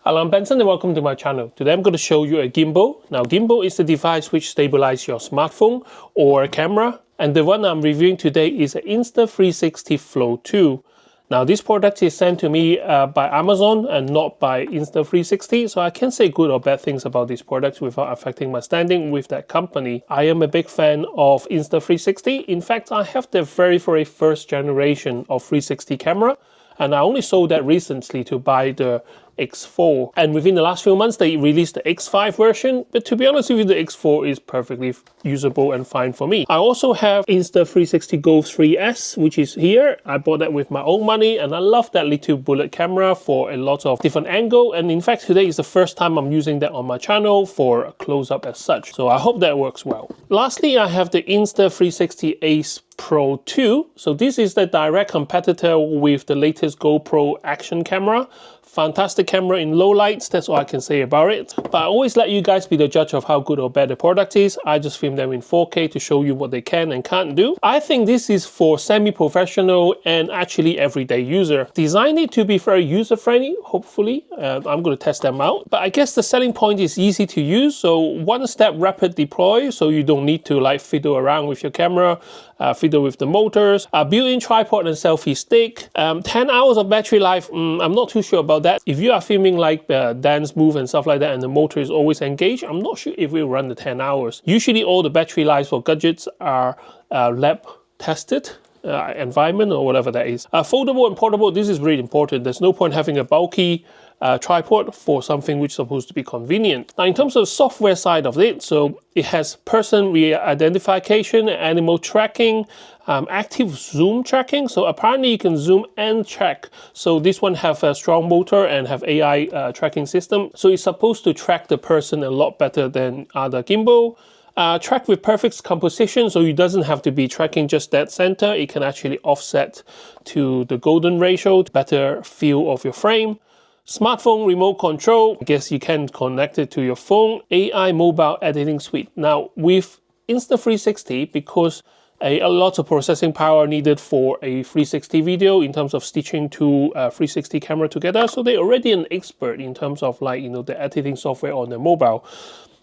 Hello, I'm Benson and welcome to my channel. Today I'm going to show you a gimbal. Now, gimbal is the device which stabilizes your smartphone or camera. And the one I'm reviewing today is an Insta360 Flow 2. Now, this product is sent to me by Amazon and not by Insta360, so I can't say good or bad things about this product without affecting my standing with that company. I am a big fan of Insta360. In fact, I have the very first generation of 360 camera, and I only sold that recently to buy the X4. And within the last few months, they released the X5 version. But to be honest with you, the X4 is perfectly usable and fine for me. I also have Insta360 GO 3S, which is here. I bought that with my own money, and I love that little bullet camera for a lot of different angle. And in fact, today is the first time I'm using that on my channel for a close-up as such. So I hope that works well. Lastly, I have the Insta360 Ace Pro 2. So this is the direct competitor with the latest GoPro action camera. Fantastic camera in low lights, that's all I can say about it. But I always let you guys be the judge of how good or bad the product is. I just film them in 4K to show you what they can and can't do. I think this is for semi-professional and actually everyday user. Designed it to be very user-friendly, hopefully. I'm going to test them out. But I guess the selling point is easy to use. So one-step rapid deploy, so you don't need to like fiddle around with your camera, fiddle with the motors. Built-in tripod and selfie stick. 10 hours of battery life, I'm not too sure about that. If you are filming like dance move and stuff like that and the motor is always engaged, I'm not sure if it will run the 10 hours. Usually all the battery lives for gadgets are lab tested. Environment or whatever that is. Foldable and portable, this is really important. There's no point having a bulky tripod for something which is supposed to be convenient. Now, in terms of the software side of it, so it has person re-identification, animal tracking, active zoom tracking. So apparently you can zoom and track. So this one have a strong motor and have AI tracking system. So it's supposed to track the person a lot better than other gimbal. Track with perfect composition, so it doesn't have to be tracking just dead center. It can actually offset to the golden ratio, better feel of your frame. Smartphone remote control, I guess you can connect it to your phone. AI mobile editing suite. Now with Insta360, because a lot of processing power needed for a 360 video in terms of stitching two 360 camera together, so they're already an expert in terms of like, you know, the editing software on the mobile.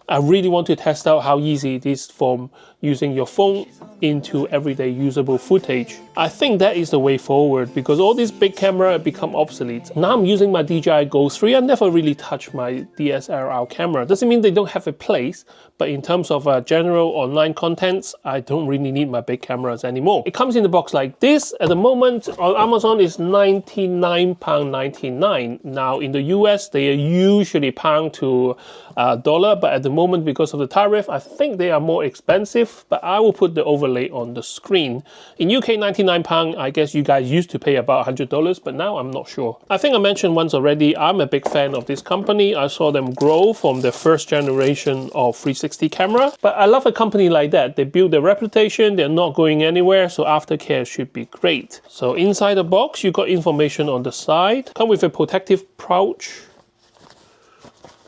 I really want to test out how easy it is from using your phone into everyday usable footage. I think that is the way forward because all these big camera become obsolete. Now I'm using my DJI GO 3. I never really touched my DSLR camera. Doesn't mean they don't have a place, but in terms of general online contents, I don't really need my big cameras anymore. It comes in the box like this. At the moment on Amazon is £99.99. Now in the US, they are usually pound to dollar, but at the moment because of the tariff, I think they are more expensive, but I will put the overlay on the screen. In UK, £99, I guess you guys used to pay about $100, but now I'm not sure. I think I mentioned once already, I'm a big fan of this company. I saw them grow from the first generation of 360 camera, but I love a company like that. They build their reputation, they're not going anywhere, so aftercare should be great. So inside the box, you got information on the side. Come with a protective pouch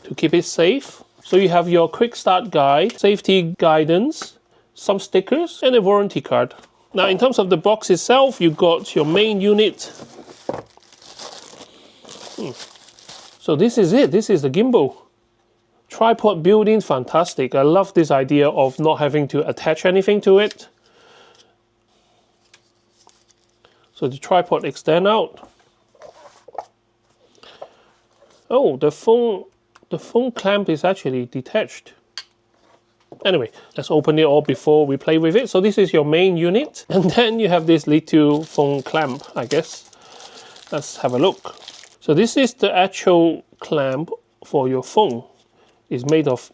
to keep it safe. So you have your quick start guide, safety guidance, some stickers, and a warranty card. Now in terms of the box itself, you got your main unit. So this is it, this is the gimbal. Tripod built-in, fantastic. I love this idea of not having to attach anything to it. So the tripod extend out. Oh, the phone clamp is actually detached. Anyway, let's open it all before we play with it. So this is your main unit, and then you have this little phone clamp, I guess. Let's have a look. So this is the actual clamp for your phone. It's made of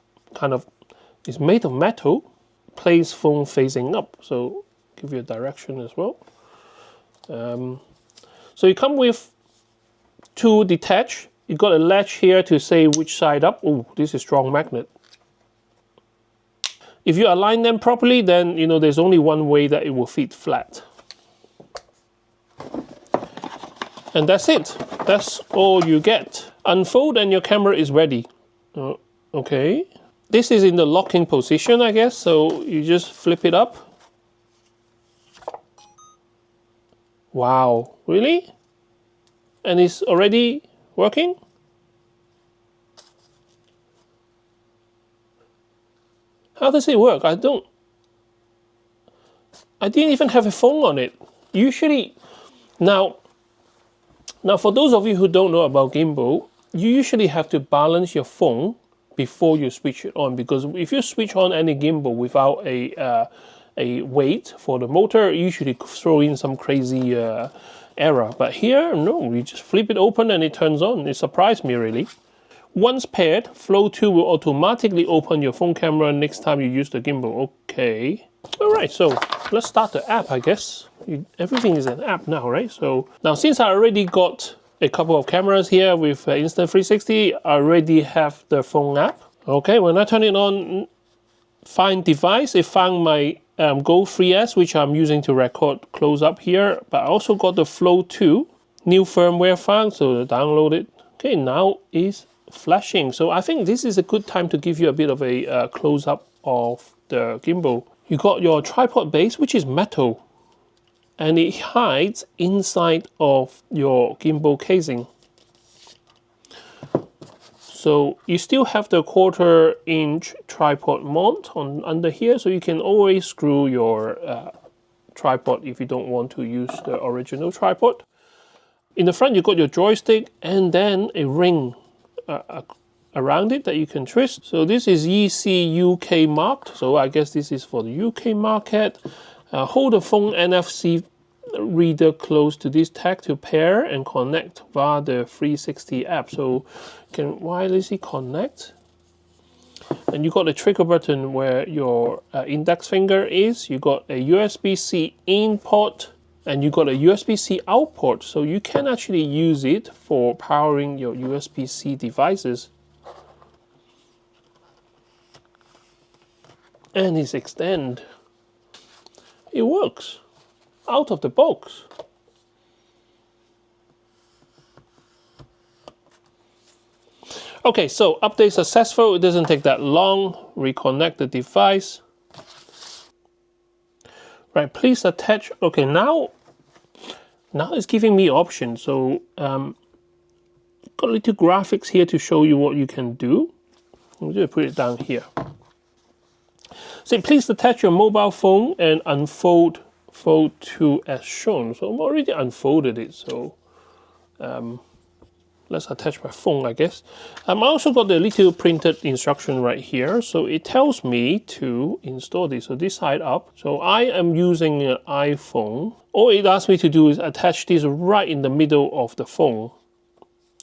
it's made of metal, place phone facing up. So give you a direction as well. So you come with two detached. You got a latch here to say which side up. Oh, this is strong magnet. If you align them properly, then you know there's only one way that it will fit flat. And that's it. That's all you get. Unfold and your camera is ready. Okay. This is in the locking position, I guess. So you just flip it up. Wow, really? And it's already working? How does it work? I didn't even have a phone on it. Usually, now for those of you who don't know about gimbal, you usually have to balance your phone before you switch it on, because if you switch on any gimbal without a weight for the motor, you usually throw in some crazy error. But here, no, you just flip it open and it turns on. It surprised me really. Once paired, Flow 2 will automatically open your phone camera next time you use the gimbal. Okay. Alright, so let's start the app, I guess. Everything is an app now, right? So now since I already got a couple of cameras here with Insta360, I already have the phone app. Okay, when I turn it on, find device, it found my GO 3S, which I'm using to record close up here. But I also got the Flow 2, new firmware found, so download it. Okay, now is flashing. So I think this is a good time to give you a bit of a close up of the gimbal. You got your tripod base, which is metal, and it hides inside of your gimbal casing. So you still have the 1/4 inch tripod mount under here, so you can always screw your tripod if you don't want to use the original tripod. In the front you got your joystick and then a ring around it that you can twist. So this is EC UK marked, so I guess this is for the UK market. Hold the phone NFC reader close to this tag to pair and connect via the 360 app. So you can wirelessly connect. And you got the trigger button where your index finger is. You got a USB-C in port and you got a USB-C out port. So you can actually use it for powering your USB-C devices. And it's extend. It works out of the box. Okay, so update successful. It doesn't take that long. Reconnect the device. Right, please attach. Okay, now it's giving me options. So got little graphics here to show you what you can do. I'm going to put it down here. So please attach your mobile phone and unfold Flow 2 as shown. So I've already unfolded it. So let's attach my phone, I guess. I also got the little printed instruction right here. So it tells me to install this. So this side up. So I am using an iPhone. All it asks me to do is attach this right in the middle of the phone.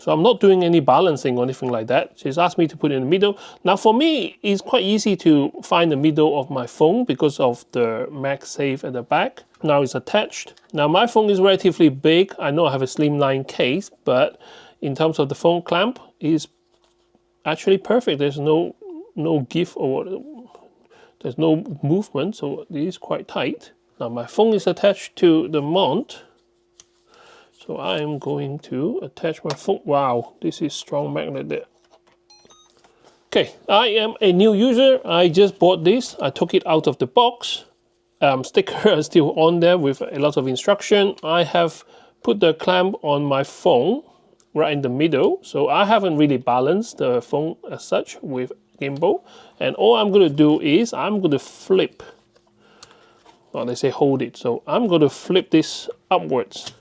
So I'm not doing any balancing or anything like that. She's asked me to put it in the middle. Now for me, it's quite easy to find the middle of my phone because of the MagSafe at the back. Now it's attached. Now my phone is relatively big. I know I have a slimline case, but in terms of the phone clamp, it's actually perfect. There's no give or there's no movement, so it is quite tight. Now my phone is attached to the mount. So I am going to attach my phone. Wow, this is strong magnet there. Okay, I am a new user. I just bought this. I took it out of the box. Sticker is still on there with a lot of instruction. I have put the clamp on my phone right in the middle. So I haven't really balanced the phone as such with gimbal. And all I'm going to do is I'm going to flip. Well, they say hold it. So I'm going to flip this upwards.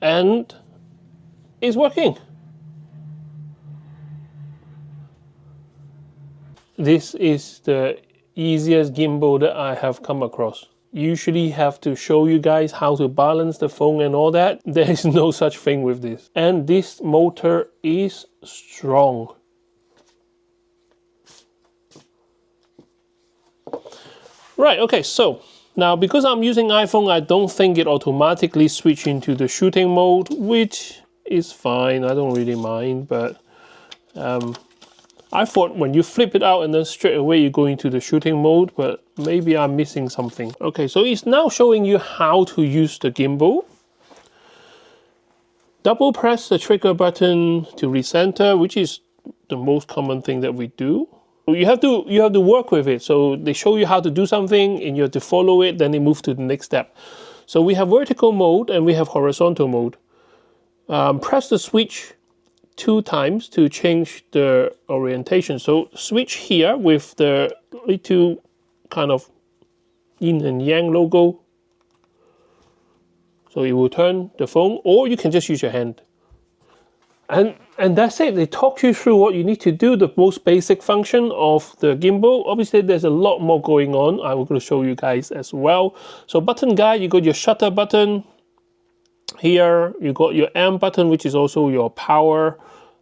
And it's working. This is the easiest gimbal that I have come across. Usually have to show you guys how to balance the phone and all that. There is no such thing with this. And this motor is strong. Right, okay, so now because I'm using iPhone, I don't think it automatically switch into the shooting mode, which is fine. I don't really mind, but I thought when you flip it out and then straight away you go into the shooting mode, but maybe I'm missing something. Okay, so it's now showing you how to use the gimbal. Double press the trigger button to recenter, which is the most common thing that we do. You have to work with it. So they show you how to do something and you have to follow it, then they move to the next step. So we have vertical mode and we have horizontal mode. press the switch 2 times to change the orientation. So switch here with the little kind of yin and yang logo. So it will turn the phone, or you can just use your hand. And that's it. They talk you through what you need to do, the most basic function of the gimbal. Obviously, there's a lot more going on. I will show you guys as well. So button guide, you got your shutter button. Here, you got your M button, which is also your power.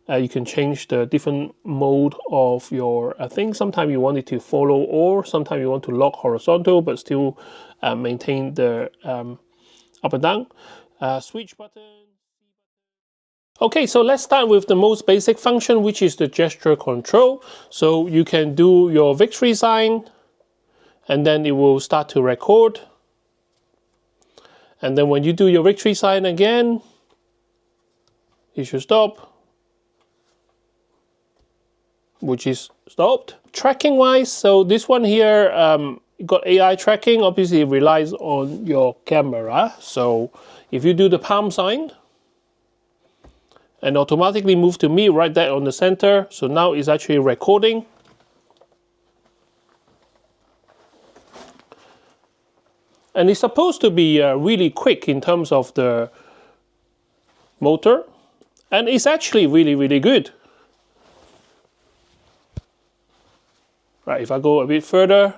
You can change the different mode of your thing. Sometimes you want it to follow, or sometimes you want to lock horizontal, but still maintain the up and down. Switch button. Okay, so let's start with the most basic function, which is the gesture control. So you can do your victory sign, and then it will start to record. And then when you do your victory sign again, it should stop, which is stopped. Tracking wise, so this one here, got AI tracking. Obviously, it relies on your camera. So if you do the palm sign, and automatically move to me right there on the center. So now it's actually recording. And it's supposed to be really quick in terms of the motor. And it's actually really, really good. Right, if I go a bit further.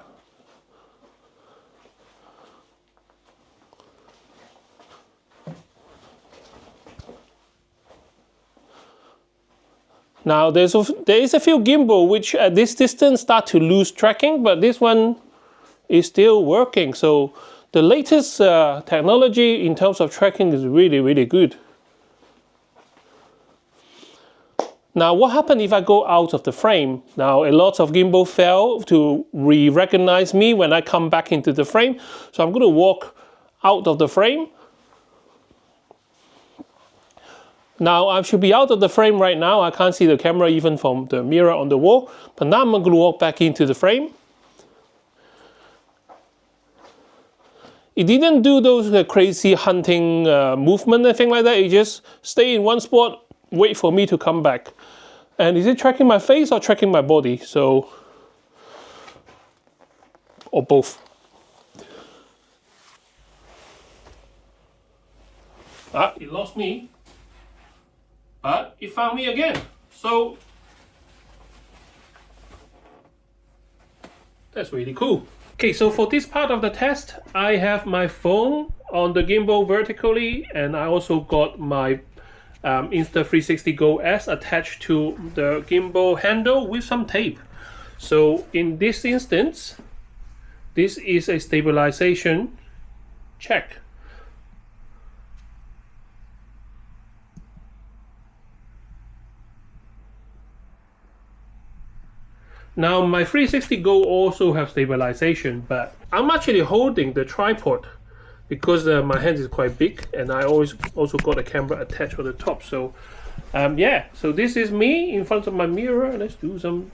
Now there is a few gimbal which at this distance start to lose tracking, but this one is still working. So the latest technology in terms of tracking is really, really good. Now what happens if I go out of the frame? Now a lot of gimbal fail to recognize me when I come back into the frame. So I'm going to walk out of the frame. Now I should be out of the frame right now. I can't see the camera even from the mirror on the wall. But now I'm going to walk back into the frame. It didn't do those crazy hunting movement and thing like that. It just stay in one spot, wait for me to come back. And is it tracking my face or tracking my body? So, or both. Ah, it lost me. But it found me again. So that's really cool. Okay, so for this part of the test, I have my phone on the gimbal vertically, and I also got my Insta360 GO S attached to the gimbal handle with some tape. So in this instance, this is a stabilization check. Now my 360 GO also have stabilization, but I'm actually holding the tripod because my hand is quite big, and I also got a camera attached on the top. So yeah, so this is me in front of my mirror. Let's do some.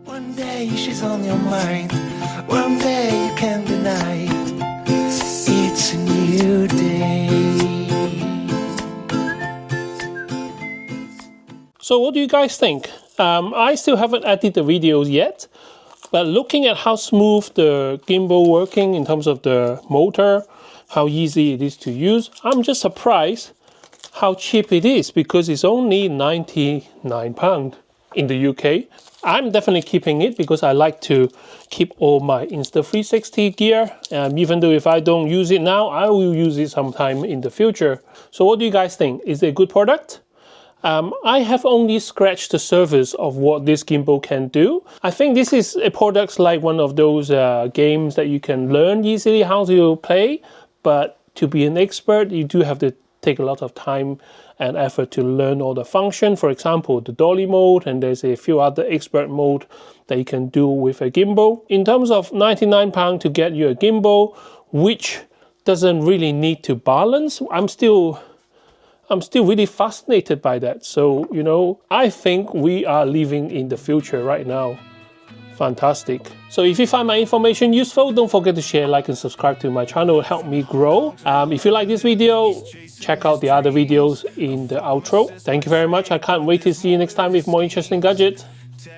One day she's on your mind. One day you can't deny it. It's a new day. So what do you guys think? I still haven't edited the videos yet, but looking at how smooth the gimbal working in terms of the motor, how easy it is to use, I'm just surprised how cheap it is because it's only £99 in the UK. I'm definitely keeping it because I like to keep all my Insta360 gear. Even though if I don't use it now, I will use it sometime in the future. So what do you guys think? Is it a good product? I have only scratched the surface of what this gimbal can do. I think this is a product like one of those games that you can learn easily how to play, but to be an expert, you do have to take a lot of time and effort to learn all the function. For example, the dolly mode, and there's a few other expert mode that you can do with a gimbal. In terms of £99 to get you a gimbal, which doesn't really need to balance, I'm still really fascinated by that. So, you know, I think we are living in the future right now. Fantastic. So if you find my information useful, don't forget to share, like, and subscribe to my channel. Help me grow. If you like this video, check out the other videos in the outro. Thank you very much. I can't wait to see you next time with more interesting gadgets.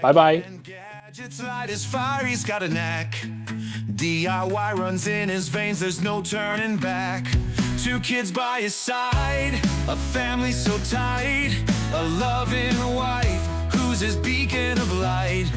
Bye bye. DIY runs in his veins, there's no turning back. 2 kids by his side, a family so tight, a loving wife who's his beacon of light.